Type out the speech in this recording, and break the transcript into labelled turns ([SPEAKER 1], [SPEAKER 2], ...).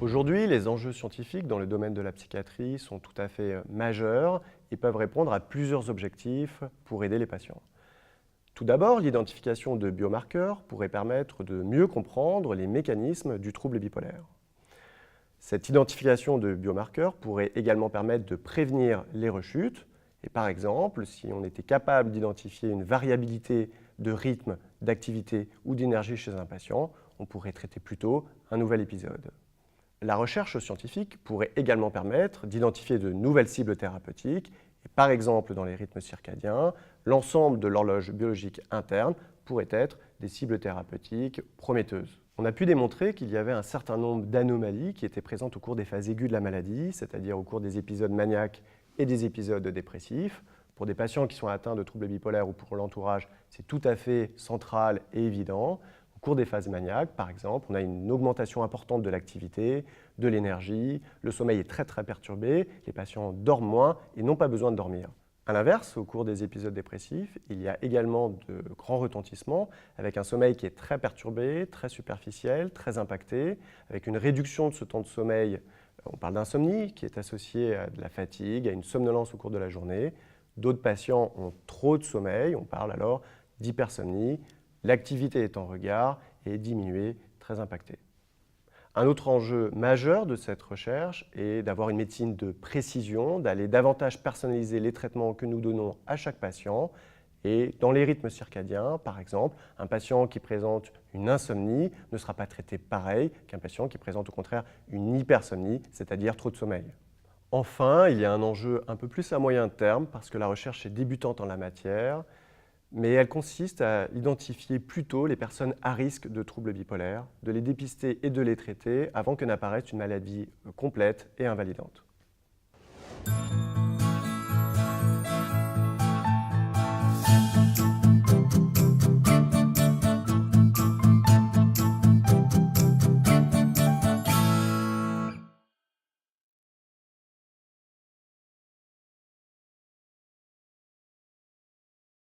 [SPEAKER 1] Aujourd'hui, les enjeux scientifiques dans le domaine de la psychiatrie sont tout à fait majeurs et peuvent répondre à plusieurs objectifs pour aider les patients. Tout d'abord, l'identification de biomarqueurs pourrait permettre de mieux comprendre les mécanismes du trouble bipolaire. Cette identification de biomarqueurs pourrait également permettre de prévenir les rechutes. Et par exemple, si on était capable d'identifier une variabilité de rythme, d'activité ou d'énergie chez un patient, on pourrait traiter plus tôt un nouvel épisode. La recherche scientifique pourrait également permettre d'identifier de nouvelles cibles thérapeutiques. Et par exemple, dans les rythmes circadiens, l'ensemble de l'horloge biologique interne pourrait être des cibles thérapeutiques prometteuses. On a pu démontrer qu'il y avait un certain nombre d'anomalies qui étaient présentes au cours des phases aiguës de la maladie, c'est-à-dire au cours des épisodes maniaques et des épisodes dépressifs. Pour des patients qui sont atteints de troubles bipolaires ou pour l'entourage, c'est tout à fait central et évident. Au cours des phases maniaques, par exemple, on a une augmentation importante de l'activité, de l'énergie, le sommeil est très perturbé, les patients dorment moins et n'ont pas besoin de dormir. A l'inverse, au cours des épisodes dépressifs, il y a également de grands retentissements, avec un sommeil qui est très perturbé, très superficiel, très impacté, avec une réduction de ce temps de sommeil. On parle d'insomnie qui est associée à de la fatigue, à une somnolence au cours de la journée. D'autres patients ont trop de sommeil, on parle alors d'hypersomnie. L'activité est en regard et diminuée, très impactée. Un autre enjeu majeur de cette recherche est d'avoir une médecine de précision, d'aller davantage personnaliser les traitements que nous donnons à chaque patient. Et dans les rythmes circadiens, par exemple, un patient qui présente une insomnie ne sera pas traité pareil qu'un patient qui présente au contraire une hypersomnie, c'est-à-dire trop de sommeil. Enfin, il y a un enjeu un peu plus à moyen terme parce que la recherche est débutante en la matière, mais elle consiste à identifier plus tôt les personnes à risque de troubles bipolaires, de les dépister et de les traiter avant que n'apparaisse une maladie complète et invalidante.